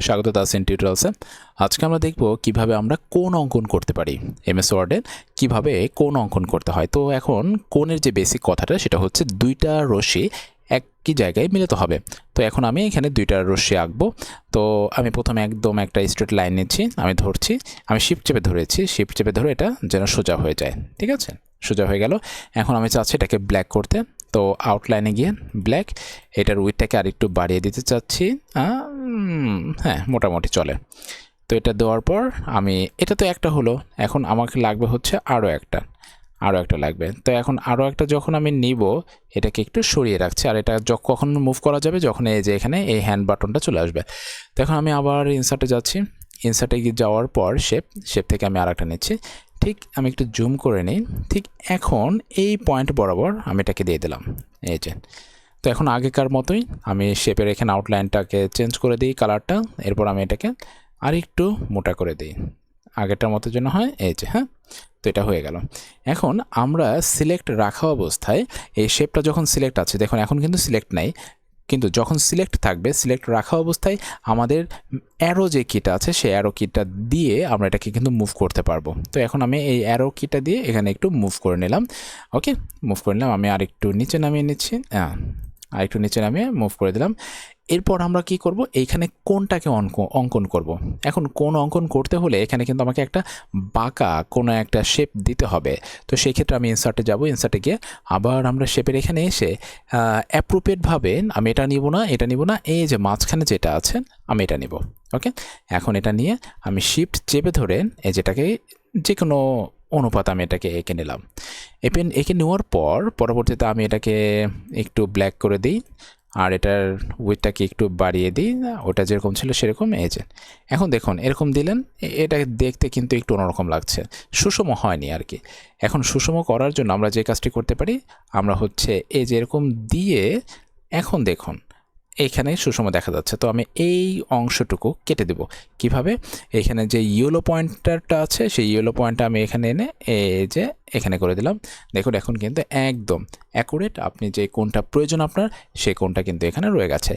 স্বাগত তাসিন টিউটোরিয়ালসে। আজকে আমরা দেখব কিভাবে আমরা কোণ অঙ্কন করতে পারি। এমএস ওয়ার্ডে কিভাবে কোণ অঙ্কন করতে হয়। তো এখন কোণের যে বেসিক কথাটা সেটা হচ্ছে দুইটা রশ্মি একই জায়গায় মিলিত হবে। তো এখন আমি এখানে দুইটা রশ্মি আঁকবো। তো আমি প্রথমে একদম একটা স্ট্রেট লাইন নিচ্ছি, আমি ধরছি, আমি শিফট চেপে ধরেছি, শিফট চেপে ধরে এটা যেন সোজা হয়ে যায়। ঠিক আছে, সোজা হয়ে গেল। এখন আমি চাচ্ছি এটাকে ব্ল্যাক করতে। তো আউটলাইনে গিয়ে ব্ল্যাক, এটার উইথটাকে আরেকটু বাড়িয়ে দিতে চাচ্ছি। হ্যাঁ, মোটামুটি চলে। তো এটা দেওয়ার পর আমি এটা তো একটা হলো, এখন আমাকে লাগবে হচ্ছে আরও একটা লাগবে। তো এখন আরও একটা যখন আমি নিব, এটাকে একটু সরিয়ে রাখছি। আর এটা কখন মুভ করা যাবে, যখন এই যে এখানে এই হ্যান্ড বাটনটা চলে আসবে। তো এখন আমি আবার ইনসার্টে যাচ্ছি, ইনসার্টে গিয়ে যাওয়ার পর শেপ থেকে আমি আর একটা নিচ্ছি। ঠিক আমি একটু জুম করে নিই। ঠিক এখন এই পয়েন্ট বরাবর আমি এটাকে দিয়ে দিলাম, এই যে। তো এখন আগেকার মতোই আমি শেপের এখানে আউটলাইনটাকে চেঞ্জ করে দিই কালারটা। এরপর আমি এটাকে আর একটু মোটা করে দিই, আগেরটার মতো যেন হয়, এই যে। হ্যাঁ, তো এটা হয়ে গেল। এখন আমরা সিলেক্ট রাখা অবস্থায় এই শেপটা যখন সিলেক্ট আছে, দেখুন এখন কিন্তু সিলেক্ট নাই, কিন্তু যখন সিলেক্ট থাকবে, সিলেক্ট রাখা অবস্থায় আমাদের অ্যারো যে কিটা আছে সেই অ্যারো কিটা দিয়ে আমরা এটাকে কিন্তু মুভ করতে পারবো। তো এখন আমি এই অ্যারো কিটা দিয়ে এখানে একটু মুভ করে নিলাম। ওকে, মুভ করে নিলাম। আমি আরেকটু নিচে নামিয়ে নিচ্ছি, আরেকটু নিচে নামিয়ে মুভ করে দিলাম। এরপর আমরা কি করব, এইখানে কোণটাকে অঙ্কন করব। এখন কোণ অঙ্কন করতে হলে এখানে কিন্তু আমাকে একটা বাঁকা কোনো একটা শেপ দিতে হবে। তো সেই ক্ষেত্রে আমি ইনসার্টে যাব, ইনসার্টে গিয়ে আবার আমরা শেপের এখানে এসে অ্যাপ্রোপ্রিয়েটভাবে আমি এটা নিব না, এই যে মাঝখানে যেটা আছে আমি এটা নিব। ওকে, এখন এটা নিয়ে আমি শিফট চেপে ধরে এই যেটাকে যে কোনো অনুপাত আমি এটাকে এঁকে নিলাম। এঁকে নেওয়ার পর পরবর্তীতে আমি এটাকে একটু ব্ল্যাক করে দিই, আর এটার উইথটাকে একটু বাড়িয়ে দিই, ওটা যেরকম ছিল সেরকম। এই যে এখন দেখুন এরকম দিলেন, এটা দেখতে কিন্তু একটু অন্যরকম লাগছে, সুষম হয়নি আর কি। এখন সুষম করার জন্য আমরা যে কাজটি করতে পারি, আমরা হচ্ছে এই যে এরকম দিয়ে, এখন দেখুন এইখানে সুষম দেখা যাচ্ছে। তো আমি এই অংশটুকু কেটে দেব। কিভাবে, এখানে যে ইয়েলো পয়েন্টারটা আছে সেই ইয়েলো পয়েন্টটা আমি এখানে এনে এই যে এখানে করে দিলাম। দেখুন এখন কিন্তু একদম অ্যাকুরেট, আপনি যে কোণটা প্রয়োজন আপনার সেই কোণটা কিন্তু এখানে রয়ে গেছে।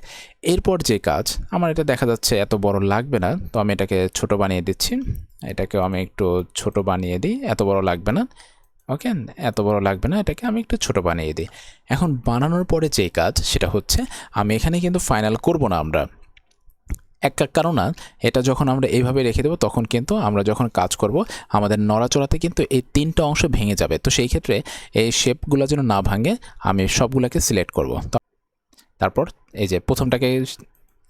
এরপর যে কাজ, আমার এটা দেখা যাচ্ছে এত বড় লাগবে না, তো আমি এটাকে ছোট বানিয়ে দিচ্ছি। এটাকেও আমি একটু ছোট বানিয়ে দিই, এত বড় লাগবে না। ওকে, এত বড় লাগবে না, এটাকে আমি একটু ছোট বানিয়ে দিই। এখন বানানোর পরে যে কাজ সেটা হচ্ছে, আমি এখানে কিন্তু ফাইনাল করব না আমরা, কারণ এটা যখন আমরা এইভাবে রেখে দেবো তখন কিন্তু আমরা যখন কাজ করব আমাদের নড়াচড়াতে কিন্তু এই তিনটা অংশ ভেঙে যাবে। তো সেই ক্ষেত্রে এই শেপগুলো যেন না ভাঙে আমি সবগুলোকে সিলেক্ট করব। তারপর এই যে প্রথমটাকে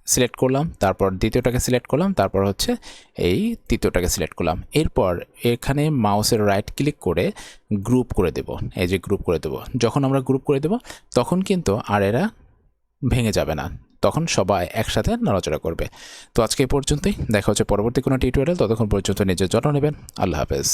সিলেক্ট করলাম, তারপর দ্বিতীয়টাকে সিলেক্ট করলাম, তারপর হচ্ছে এই তৃতীয়টাকে সিলেক্ট করলাম। এরপর এখানে মাউসের রাইট ক্লিক করে গ্রুপ করে দেব, এই যে গ্রুপ করে দেব। যখন আমরা গ্রুপ করে দেব তখন কিন্তু আর এরা ভেঙে যাবে না, তখন সবাই একসাথে নড়াচড়া করবে। তো আজকে এই পর্যন্তই, দেখা হচ্ছে পরবর্তী কোনো টিউটোরিয়াল। ততক্ষণ পর্যন্ত নিজের যত্ন নেবেন। আল্লাহ হাফেজ।